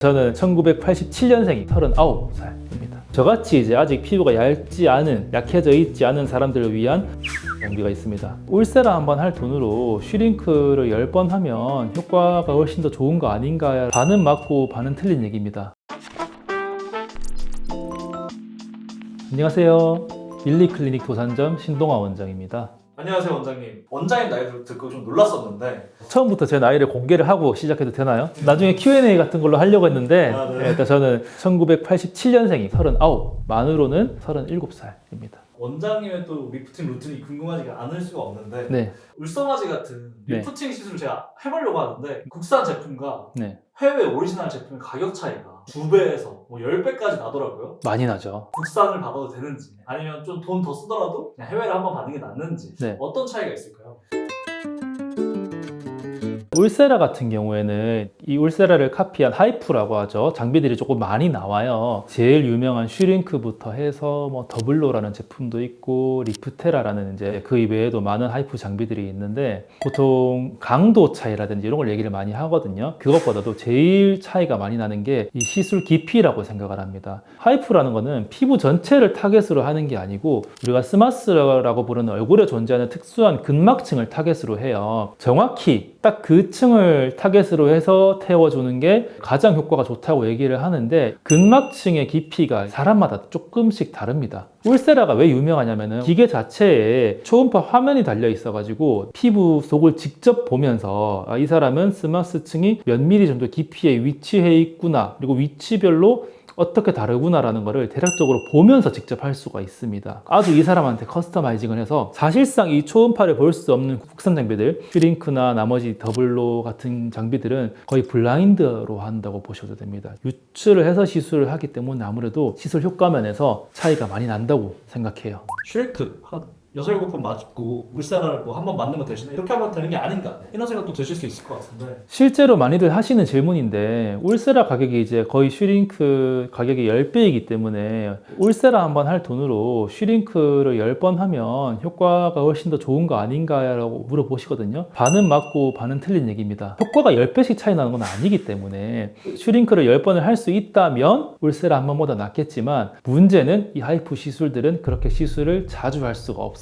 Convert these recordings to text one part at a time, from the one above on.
저는 1987년생이 39살입니다. 저같이 이제 아직 피부가 얇지 않은, 약해져 있지 않은 사람들을 위한 장비가 있습니다. 울세라 한번 할 돈으로 슈링크를 10번 하면 효과가 훨씬 더 좋은 거 아닌가? 반은 맞고 반은 틀린 얘기입니다. 안녕하세요. 밀리클리닉 도산점 신동아 원장입니다. 안녕하세요 원장님. 원장님 나이를 듣고 좀 놀랐었는데 처음부터 제 나이를 공개를 하고 시작해도 되나요? 나중에 Q&A 같은 걸로 하려고 했는데 네. 일단 저는 1987년생이 39, 만으로는 37살입니다. 원장님의 또 리프팅 루틴이 궁금하지가 않을 수가 없는데 네. 울서마지 같은 네. 리프팅 시술을 제가 해보려고 하는데 국산 제품과 네. 해외 오리지널 제품의 가격 차이가 2배에서 10배까지 나더라고요. 많이 나죠. 국산을 받아도 되는지 아니면 좀 돈 더 쓰더라도 그냥 해외를 한번 받는 게 낫는지 네. 어떤 차이가 있을까요? 울세라 같은 경우에는 이 울세라를 카피한 하이프라고 하죠. 장비들이 조금 많이 나와요. 제일 유명한 슈링크부터 해서 뭐 더블로라는 제품도 있고 리프테라라는 이제 그 외에도 많은 하이프 장비들이 있는데 보통 강도 차이라든지 이런 걸 얘기를 많이 하거든요. 그것보다도 제일 차이가 많이 나는 게 이 시술 깊이라고 생각을 합니다. 하이프라는 거는 피부 전체를 타겟으로 하는 게 아니고 우리가 스마스라고 부르는 얼굴에 존재하는 특수한 근막층을 타겟으로 해요. 정확히 딱 그 층을 타겟으로 해서 태워주는 게 가장 효과가 좋다고 얘기를 하는데 근막층의 깊이가 사람마다 조금씩 다릅니다. 울세라가 왜 유명하냐면은 기계 자체에 초음파 화면이 달려 있어가지고 피부 속을 직접 보면서 이 사람은 스마스층이 몇 미리 정도 깊이에 위치해 있구나, 그리고 위치별로 어떻게 다르구나라는 것을 대략적으로 보면서 직접 할 수가 있습니다. 아주 이 사람한테 커스터마이징을 해서 사실상 이 초음파를 볼 수 없는 국산 장비들, 슈링크나 나머지 더블로 같은 장비들은 거의 블라인드로 한다고 보셔도 됩니다. 유출을 해서 시술을 하기 때문에 아무래도 시술 효과면에서 차이가 많이 난다고 생각해요. 슈링크 한 6-7번 맞고 울세라를 한 번 맞는 거 대신에 이렇게 하면 되는 게 아닌가 이런 생각도 드실 수 있을 것 같은데 실제로 많이들 하시는 질문인데 울세라 가격이 이제 거의 슈링크 가격의 10배이기 때문에 울세라 한번 할 돈으로 슈링크를 10번 하면 효과가 훨씬 더 좋은 거 아닌가라고 물어보시거든요. 반은 맞고 반은 틀린 얘기입니다. 효과가 10배씩 차이 나는 건 아니기 때문에 슈링크를 10번을 할 수 있다면 울세라 한 번보다 낫겠지만 문제는 이 하이프 시술들은 그렇게 시술을 자주 할 수가 없어요.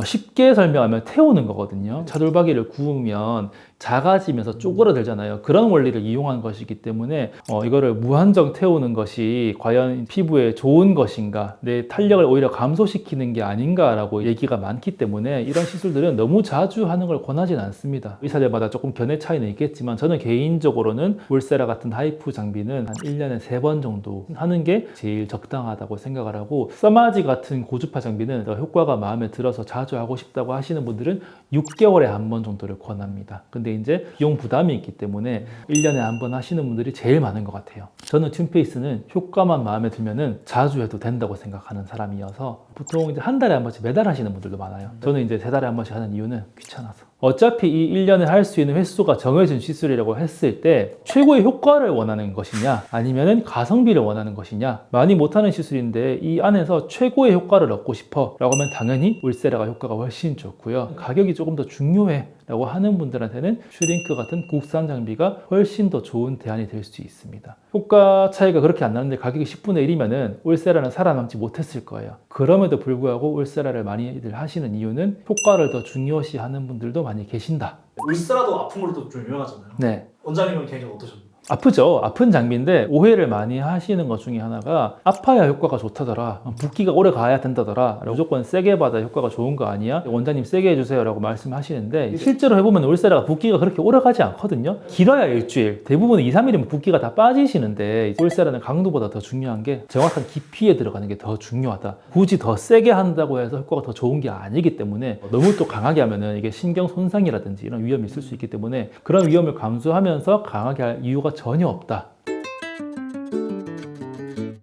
쉽게 설명하면 태우는 거거든요. 차돌박이를 구우면 작아지면서 쪼그라들잖아요. 그런 원리를 이용한 것이기 때문에 이거를 무한정 태우는 것이 과연 피부에 좋은 것인가, 내 탄력을 오히려 감소시키는 게 아닌가라고 얘기가 많기 때문에 이런 시술들은 너무 자주 하는 걸 권하진 않습니다. 의사들마다 조금 견해 차이는 있겠지만 저는 개인적으로는 울세라 같은 하이프 장비는 한 1년에 3번 정도 하는 게 제일 적당하다고 생각을 하고, 써마지 같은 고주파 장비는 효과가 마음에 들어서 자주 하고 싶다고 하시는 분들은 6개월에 한 번 정도를 권합니다. 근데 이제 비용 부담이 있기 때문에 1년에 한 번 하시는 분들이 제일 많은 것 같아요. 저는 튠페이스는 효과만 마음에 들면은 자주 해도 된다고 생각하는 사람이어서 보통 이제 한 달에 한 번씩 매달 하시는 분들도 많아요. 저는 이제 3달에 한 번씩 하는 이유는 귀찮아서. 어차피 이 1년에 할 수 있는 횟수가 정해진 시술이라고 했을 때 최고의 효과를 원하는 것이냐 아니면은 가성비를 원하는 것이냐, 많이 못하는 시술인데 이 안에서 최고의 효과를 얻고 싶어 라고 하면 당연히 울세라가 효과가 훨씬 좋고요. 가격이 조금 더 중요해 라고 하는 분들한테는 슈링크 같은 국산 장비가 훨씬 더 좋은 대안이 될 수 있습니다. 효과 차이가 그렇게 안 나는데 가격이 10분의 1이면은 울세라는 살아남지 못했을 거예요. 그럼에도 불구하고 울세라를 많이들 하시는 이유는 효과를 더 중요시 하는 분들도 많이 계신다. 울세라도 아픈 걸로 좀 유명하잖아요. 네. 원장님은 개인적으로 어떠셨나요? 아프죠. 아픈 장비인데 오해를 많이 하시는 것 중에 하나가 아파야 효과가 좋다더라, 붓기가 오래 가야 된다더라, 무조건 세게 받아 효과가 좋은 거 아니야? 원장님 세게 해주세요 라고 말씀하시는데 실제로 해보면 울세라가 붓기가 그렇게 오래 가지 않거든요. 길어야 일주일, 대부분 2-3일이면 붓기가 다 빠지시는데 울세라는 강도보다 더 중요한 게 정확한 깊이에 들어가는 게 더 중요하다. 굳이 더 세게 한다고 해서 효과가 더 좋은 게 아니기 때문에 너무 또 강하게 하면은 이게 신경 손상이라든지 이런 위험이 있을 수 있기 때문에 그런 위험을 감수하면서 강하게 할 이유가 전혀 없다.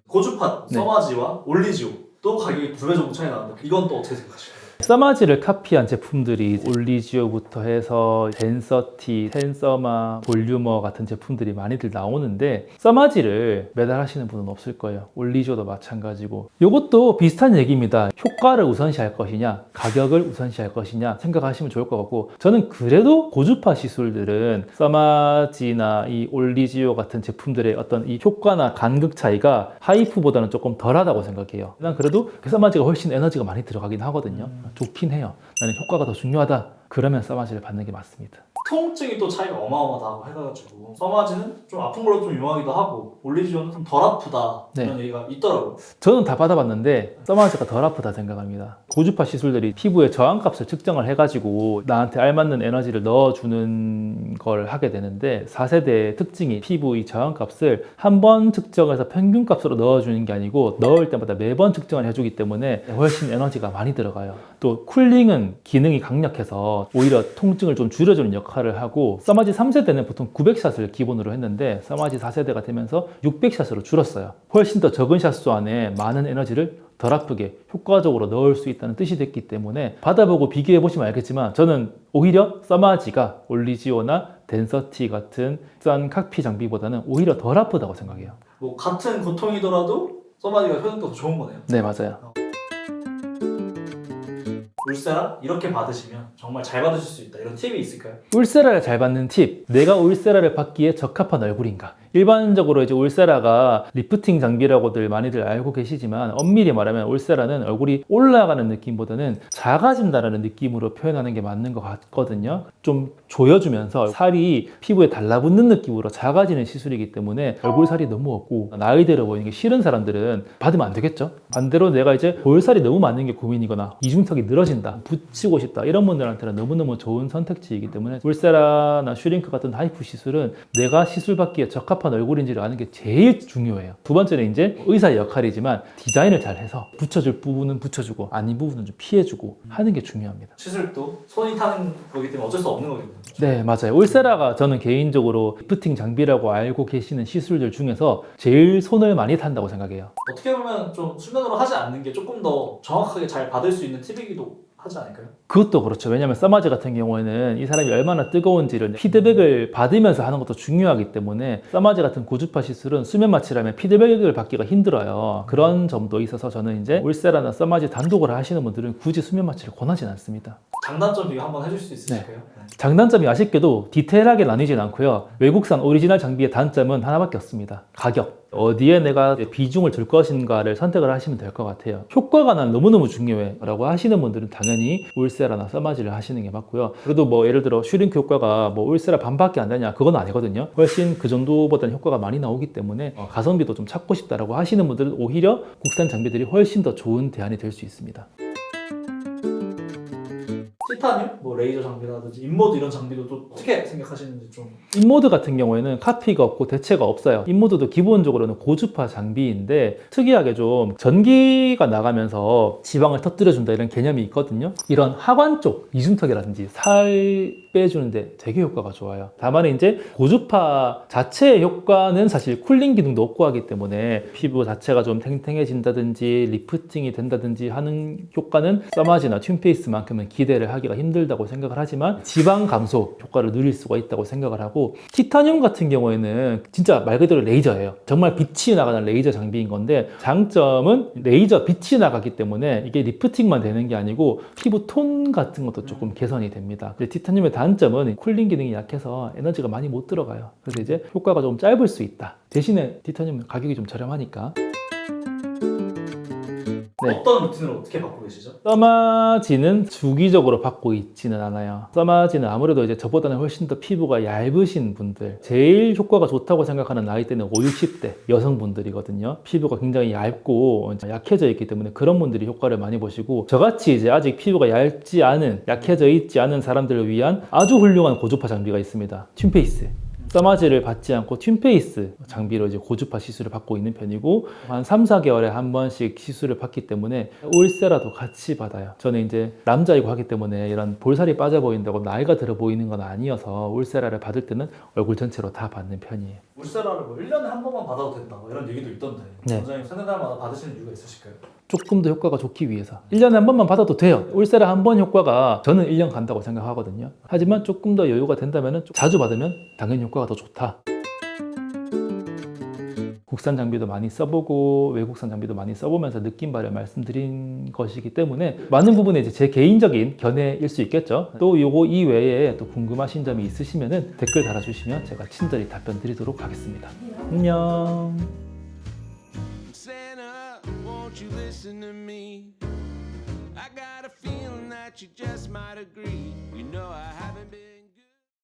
고주파 네. 써마지와 올리지오 또 가격이 2배 정도 차이 나는데 이건 또 어떻게 생각하시나요? 써마지를 카피한 제품들이 올리지오부터 해서 덴서티, 텐서마, 볼유머 같은 제품들이 많이들 나오는데 써마지를 매달 하시는 분은 없을 거예요. 올리지오도 마찬가지고. 이것도 비슷한 얘기입니다. 효과를 우선시할 것이냐, 가격을 우선시할 것이냐 생각하시면 좋을 것 같고, 저는 그래도 고주파 시술들은 써마지나 이 올리지오 같은 제품들의 어떤 이 효과나 간극 차이가 하이프보다는 조금 덜하다고 생각해요. 난 그래도 써마지가 훨씬 에너지가 많이 들어가긴 하거든요. 좋긴 해요. 나는 효과가 더 중요하다. 그러면 써마지를 받는 게 맞습니다. 통증이 또 차이가 어마어마하다고 해가지고 써마지는 좀 아픈 걸로 좀 유명하기도 하고 올리지오는 좀 덜 아프다 이런 얘기가 있더라고요. 저는 다 받아봤는데 써마지가 덜 아프다 생각합니다. 고주파 시술들이 피부의 저항값을 측정을 해가지고 나한테 알맞는 에너지를 넣어주는 걸 하게 되는데 4세대의 특징이 피부의 저항값을 한 번 측정해서 평균값으로 넣어주는 게 아니고 넣을 때마다 매번 측정을 해주기 때문에 훨씬 에너지가 많이 들어가요. 또 쿨링은 기능이 강력해서 오히려 통증을 좀 줄여주는 역할을 하고, 써마지 3세대는 보통 900샷을 기본으로 했는데 써마지 4세대가 되면서 600샷으로 줄었어요. 훨씬 더 적은 샷수 안에 많은 에너지를 덜 아프게 효과적으로 넣을 수 있다는 뜻이 됐기 때문에 받아보고 비교해 보시면 알겠지만 저는 오히려 써마지가 올리지오나 덴서티 같은 싼 카피 장비보다는 오히려 덜 아프다고 생각해요. 뭐 같은 고통이더라도 써마지가 효능도 더 좋은 거네요. 네, 맞아요. 울세라 이렇게 받으시면 정말 잘 받으실 수 있다. 이런 팁이 있을까요? 울세라를 잘 받는 팁. 내가 울세라를 받기에 적합한 얼굴인가? 일반적으로 이제 울세라가 리프팅 장비라고들 많이들 알고 계시지만 엄밀히 말하면 울세라는 얼굴이 올라가는 느낌보다는 작아진다는 느낌으로 표현하는 게 맞는 것 같거든요. 좀 조여주면서 살이 피부에 달라붙는 느낌으로 작아지는 시술이기 때문에 얼굴 살이 너무 없고 나이 들어 보이는 게 싫은 사람들은 받으면 안 되겠죠. 반대로 내가 이제 볼살이 너무 많은 게 고민이거나 이중턱이 늘어진다, 붙이고 싶다 이런 분들한테는 너무너무 좋은 선택지이기 때문에 울세라나 슈링크 같은 하이프 시술은 내가 시술 받기에 적합한 얼굴인지를 아는 게 제일 중요해요. 두 번째는 이제 의사의 역할이지만 디자인을 잘 해서 붙여줄 부분은 붙여주고 아닌 부분은 좀 피해주고 하는 게 중요합니다. 시술도 손이 타는 거기 때문에 어쩔 수 없는 거거든요. 네, 맞아요. 울세라가 저는 개인적으로 리프팅 장비라고 알고 계시는 시술들 중에서 제일 손을 많이 탄다고 생각해요. 어떻게 보면 좀 수면으로 하지 않는 게 조금 더 정확하게 잘 받을 수 있는 팁이기도 하지 않을까요? 그것도 그렇죠. 왜냐하면 써마지 같은 경우에는 이 사람이 얼마나 뜨거운지를 피드백을 받으면서 하는 것도 중요하기 때문에 써마지 같은 고주파 시술은 수면 마취라면 피드백을 받기가 힘들어요. 그런 점도 있어서 저는 이제 울세라나 써마지 단독으로 하시는 분들은 굳이 수면 마취를 권하지는 않습니다. 장단점 비교 한번 해줄 수 있으실까요? 네. 장단점이 아쉽게도 디테일하게 나뉘진 않고요. 외국산 오리지널 장비의 단점은 하나밖에 없습니다. 가격. 어디에 내가 비중을 둘 것인가를 선택을 하시면 될 것 같아요. 효과가 난 너무너무 중요해 라고 하시는 분들은 당연히 울세라나 써마지를 하시는 게 맞고요. 그래도 뭐 예를 들어 슈링크 효과가 뭐 울세라 반밖에 안 되냐, 그건 아니거든요. 훨씬 그 정도보다는 효과가 많이 나오기 때문에 가성비도 좀 찾고 싶다라고 하시는 분들은 오히려 국산 장비들이 훨씬 더 좋은 대안이 될 수 있습니다. 티타늄, 뭐 레이저 장비라든지 인모드 이런 장비도 또 어떻게 생각하시는지 좀. 인모드 같은 경우에는 카피가 없고 대체가 없어요. 인모드도 기본적으로는 고주파 장비인데 특이하게 좀 전기가 나가면서 지방을 터뜨려준다 이런 개념이 있거든요. 이런 하관 쪽 이중턱이라든지 살 빼주는데 되게 효과가 좋아요. 다만 이제 고주파 자체의 효과는 사실 쿨링 기능도 없고 하기 때문에 피부 자체가 좀 탱탱해진다든지 리프팅이 된다든지 하는 효과는 써마지나 튠페이스만큼은 기대를 하기가 힘들다고 생각을 하지만 지방 감소 효과를 누릴 수가 있다고 생각을 하고, 티타늄 같은 경우에는 진짜 말 그대로 레이저예요. 정말 빛이 나가는 레이저 장비인 건데 장점은 레이저 빛이 나가기 때문에 이게 리프팅만 되는 게 아니고 피부 톤 같은 것도 조금 개선이 됩니다. 근데 티타늄의 단점은 쿨링 기능이 약해서 에너지가 많이 못 들어가요. 그래서 이제 효과가 좀 짧을 수 있다. 대신에 티타늄은 가격이 좀 저렴하니까. 네. 어떤 루틴을 어떻게 받고 계시죠? 써마지는 주기적으로 받고 있지는 않아요. 써마지는 아무래도 이제 저보다는 훨씬 더 피부가 얇으신 분들, 제일 효과가 좋다고 생각하는 나이대는 5, 60대 여성분들이거든요. 피부가 굉장히 얇고 약해져 있기 때문에 그런 분들이 효과를 많이 보시고, 저같이 이제 아직 피부가 얇지 않은, 약해져 있지 않은 사람들을 위한 아주 훌륭한 고주파 장비가 있습니다. 튠페이스. 써마지를 받지 않고 튠페이스 장비로 이제 고주파 시술을 받고 있는 편이고, 한 3, 4개월에 한 번씩 시술을 받기 때문에 울세라도 같이 받아요. 저는 이제 남자이고 하기 때문에 이런 볼살이 빠져 보인다고 나이가 들어 보이는 건 아니어서 울세라를 받을 때는 얼굴 전체로 다 받는 편이에요. 울세라를 뭐 1년에 한 번만 받아도 된다 뭐 이런 얘기도 있던데 네. 원장님 상담마다 받으시는 이유가 있으실까요? 조금 더 효과가 좋기 위해서 1년에 한 번만 받아도 돼요. 울세라 한 번 효과가 저는 1년 간다고 생각하거든요. 하지만 조금 더 여유가 된다면 자주 받으면 당연히 효과가 더 좋다. 국산 장비도 많이 써보고 외국산 장비도 많이 써보면서 느낀 바를 말씀드린 것이기 때문에 많은 부분에 이제 제 개인적인 견해일 수 있겠죠. 또 요거 이외에 또 궁금하신 점이 있으시면은 댓글 달아주시면 제가 친절히 답변 드리도록 하겠습니다. 안녕. Santa, won't you listen to me? I got a feeling that you just might agree. You know I haven't been